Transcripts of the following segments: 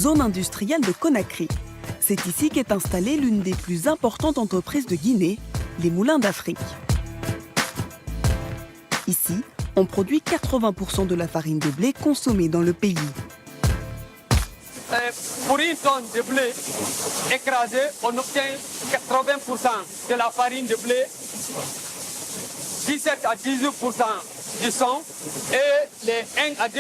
zone industrielle de Conakry. C'est ici qu'est installée l'une des plus importantes entreprises de Guinée, les Moulins d'Afrique. Ici, on produit 80% de la farine de blé consommée dans le pays. Pour une tonne de blé écrasé, on obtient 80% de la farine de blé, 17 à 18% du son et les 1 à 2%,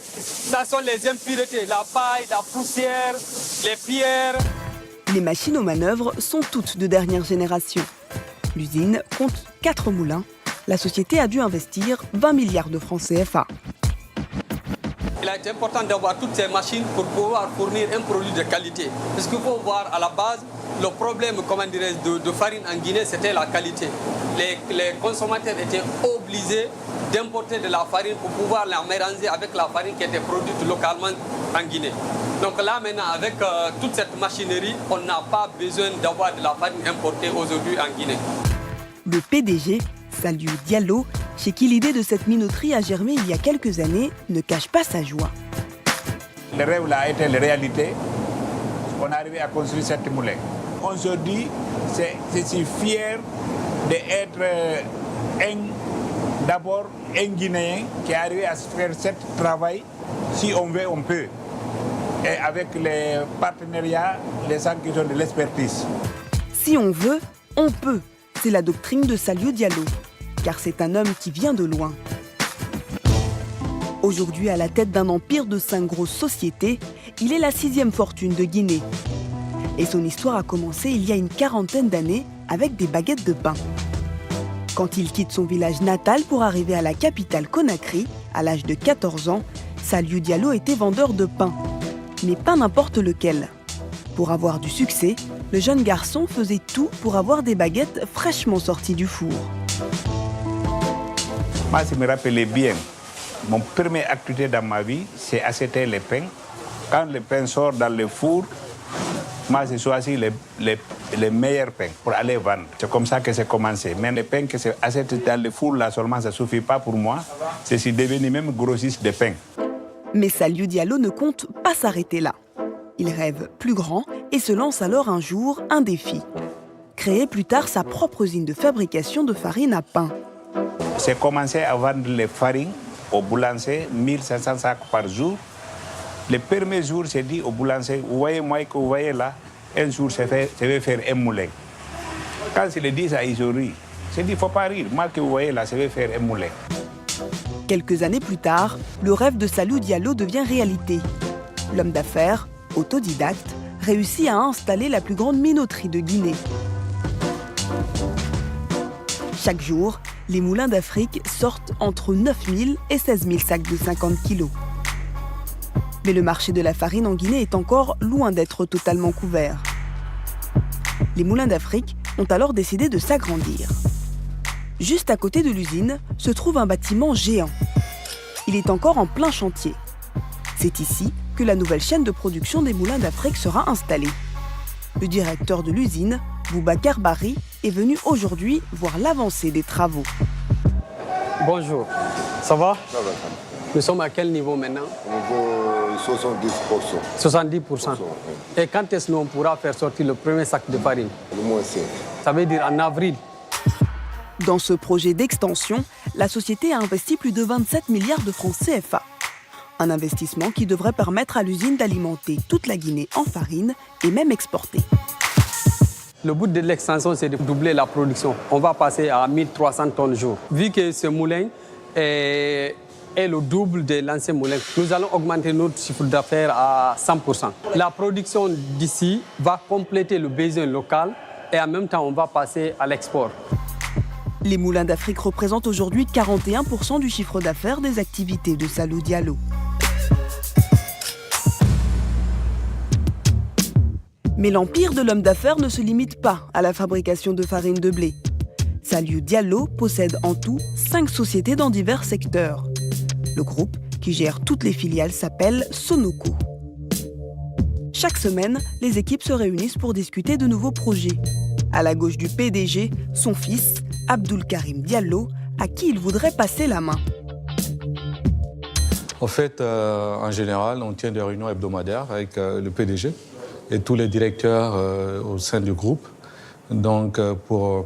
ça sont les impuretés, la paille, la poussière, les pierres. Les machines aux manœuvres sont toutes de dernière génération. L'usine compte 4 moulins. La société a dû investir 20 milliards de francs CFA. Il a été important d'avoir toutes ces machines pour pouvoir fournir un produit de qualité. Parce qu'il faut voir à la base, le problème de farine en Guinée, c'était la qualité. Les consommateurs étaient obligés d'importer de la farine pour pouvoir la mélanger avec la farine qui était produite localement en Guinée. Donc là maintenant, avec toute cette machinerie, on n'a pas besoin d'avoir de la farine importée aujourd'hui en Guinée. Le PDG, Saliou Diallo, chez qui l'idée de cette minoterie a germé il y a quelques années, ne cache pas sa joie. Le rêve là a été la réalité. On est arrivé à construire cette moulin. On se dit, je suis fier d'être d'abord un Guinéen qui est arrivé à faire ce travail. Si on veut, on peut. Et avec les partenariats, les gens qui ont de l'expertise. Si on veut, on peut. C'est la doctrine de Saliou Diallo, car c'est un homme qui vient de loin. Aujourd'hui à la tête d'un empire de 5 grosses sociétés, il est la 6e fortune de Guinée. Et son histoire a commencé il y a une 40aine d'années avec des baguettes de pain. Quand il quitte son village natal pour arriver à la capitale Conakry, à l'âge de 14 ans, Saliou Diallo était vendeur de pain. Mais pas n'importe lequel. Pour avoir du succès, le jeune garçon faisait tout pour avoir des baguettes fraîchement sorties du four. Moi, je me rappelais bien, mon première activité dans ma vie, c'est acheter les pains. Quand le pain sort dans le four, moi, j'ai choisi les meilleurs pains pour aller vendre. C'est comme ça que j'ai commencé. Mais les pains que j'ai achetés dans le four, là seulement, ça ne suffit pas pour moi. Je suis devenu même grossiste de pain. Mais Saliou Diallo ne compte pas s'arrêter là. Il rêve plus grand et se lance alors un jour un défi. Créer plus tard sa propre usine de fabrication de farine à pain. J'ai commencé à vendre les farines au boulanger, 1500 sacs par jour. Le premier jour, j'ai dit au boulanger, vous voyez, moi que vous voyez là, un jour, je vais faire un moulin. Quand je le dis ça, ils ont ri. J'ai dit, il ne faut pas rire. Moi que vous voyez là, je vais faire un moulin. Quelques années plus tard, le rêve de Saliou Diallo devient réalité. L'homme d'affaires, autodidacte, réussit à installer la plus grande minoterie de Guinée. Chaque jour, les moulins d'Afrique sortent entre 9 000 et 16 000 sacs de 50 kilos. Mais le marché de la farine en Guinée est encore loin d'être totalement couvert. Les moulins d'Afrique ont alors décidé de s'agrandir. Juste à côté de l'usine se trouve un bâtiment géant. Il est encore en plein chantier. C'est ici que la nouvelle chaîne de production des moulins d'Afrique sera installée. Le directeur de l'usine, Boubacar Barry, est venu aujourd'hui voir l'avancée des travaux. Bonjour, ça va? Ça va. Nous sommes à quel niveau maintenant? Au niveau 70%. 70%. Et quand est-ce qu'on pourra faire sortir le premier sac de farine? Le moins 5. Ça veut dire en avril. Dans ce projet d'extension, la société a investi plus de 27 milliards de francs CFA. Un investissement qui devrait permettre à l'usine d'alimenter toute la Guinée en farine et même exporter. Le but de l'extension, c'est de doubler la production. On va passer à 1300 tonnes jour. Vu que ce moulin est le double de l'ancien moulin, nous allons augmenter notre chiffre d'affaires à 100%. La production d'ici va compléter le besoin local et en même temps, on va passer à l'export. Les moulins d'Afrique représentent aujourd'hui 41% du chiffre d'affaires des activités de Saliou Diallo. Mais l'empire de l'homme d'affaires ne se limite pas à la fabrication de farine de blé. Saliou Diallo possède en tout 5 sociétés dans divers secteurs. Le groupe, qui gère toutes les filiales, s'appelle Sonoco. Chaque semaine, les équipes se réunissent pour discuter de nouveaux projets. À la gauche du PDG, son fils, Abdoul Karim Diallo, à qui il voudrait passer la main. En fait, en général, on tient des réunions hebdomadaires avec le PDG et tous les directeurs au sein du groupe, donc pour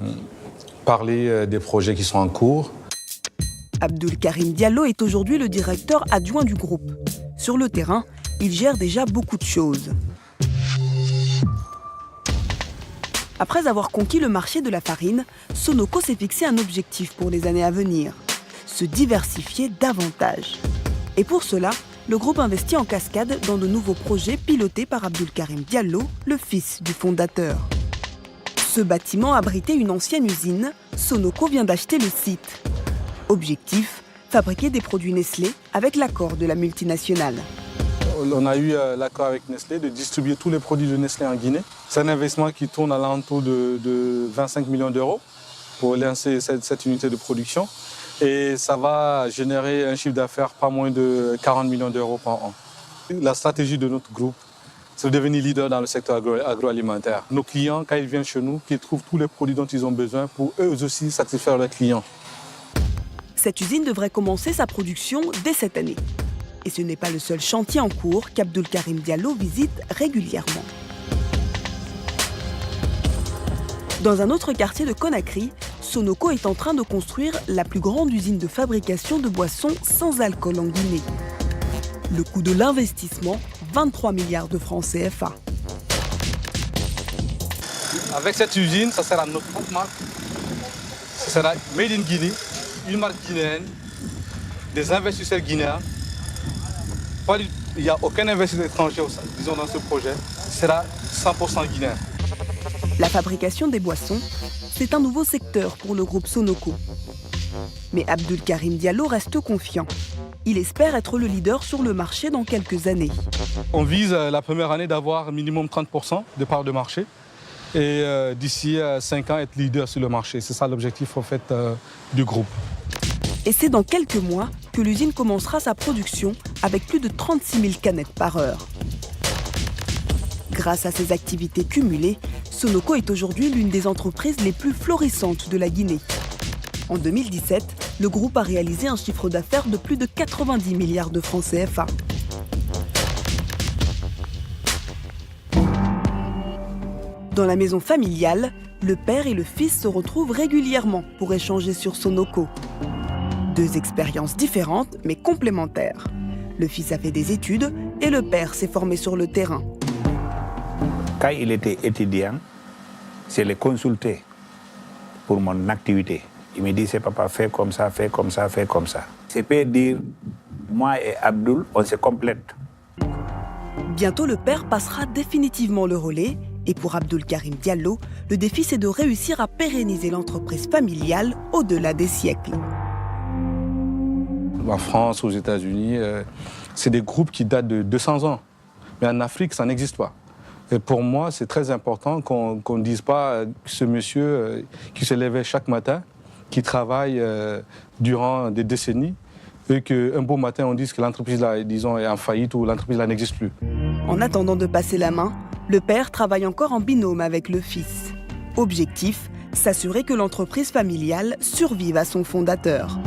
parler des projets qui sont en cours. Abdoul Karim Diallo est aujourd'hui le directeur adjoint du groupe. Sur le terrain, il gère déjà beaucoup de choses. Après avoir conquis le marché de la farine, Sonoco s'est fixé un objectif pour les années à venir, se diversifier davantage. Et pour cela, le groupe investit en cascade dans de nouveaux projets pilotés par Abdoul Karim Diallo, le fils du fondateur. Ce bâtiment abritait une ancienne usine. Sonoco vient d'acheter le site. Objectif, fabriquer des produits Nestlé avec l'accord de la multinationale. On a eu l'accord avec Nestlé de distribuer tous les produits de Nestlé en Guinée. C'est un investissement qui tourne à l'entour de 25 millions d'euros pour lancer cette unité de production. Et ça va générer un chiffre d'affaires pas moins de 40 millions d'euros par an. La stratégie de notre groupe, c'est de devenir leader dans le secteur agroalimentaire. Nos clients, quand ils viennent chez nous, qu'ils trouvent tous les produits dont ils ont besoin pour eux aussi satisfaire leurs clients. Cette usine devrait commencer sa production dès cette année. Et ce n'est pas le seul chantier en cours qu'Abdoul Karim Diallo visite régulièrement. Dans un autre quartier de Conakry, Sonoco est en train de construire la plus grande usine de fabrication de boissons sans alcool en Guinée. Le coût de l'investissement, 23 milliards de francs CFA. Avec cette usine, ça sera notre propre marque. Ça sera Made in Guinée, une marque guinéenne, des investisseurs guinéens. Il n'y a aucun investisseur étranger disons, dans ce projet. Ce sera 100% guinéen. La fabrication des boissons, c'est un nouveau secteur pour le groupe Sonoco. Mais Abdoul Karim Diallo reste confiant. Il espère être le leader sur le marché dans quelques années. On vise la première année d'avoir minimum 30% de part de marché. Et d'ici 5 ans, être leader sur le marché. C'est ça l'objectif en fait, du groupe. Et c'est dans quelques mois que l'usine commencera sa production avec plus de 36 000 canettes par heure. Grâce à ces activités cumulées, Sonoco est aujourd'hui l'une des entreprises les plus florissantes de la Guinée. En 2017, le groupe a réalisé un chiffre d'affaires de plus de 90 milliards de francs CFA. Dans la maison familiale, le père et le fils se retrouvent régulièrement pour échanger sur Sonoco. Deux expériences différentes mais complémentaires. Le fils a fait des études et le père s'est formé sur le terrain. Quand il était étudiant, je l'ai consulté pour mon activité. Il me dit, c'est papa, fais comme ça, fais comme ça, fais comme ça. Je peux dire, moi et Abdoul, on se complète. Bientôt, le père passera définitivement le relais. Et pour Abdoul Karim Diallo, le défi, c'est de réussir à pérenniser l'entreprise familiale au-delà des siècles. En France, aux États-Unis, c'est des groupes qui datent de 200 ans. Mais en Afrique, ça n'existe pas. Et pour moi, c'est très important qu'on ne dise pas ce monsieur qui se levait chaque matin, qui travaille durant des décennies, et qu'un beau matin, on dise que l'entreprise là, disons, est en faillite ou l'entreprise là n'existe plus. En attendant de passer la main, le père travaille encore en binôme avec le fils. Objectif, s'assurer que l'entreprise familiale survive à son fondateur.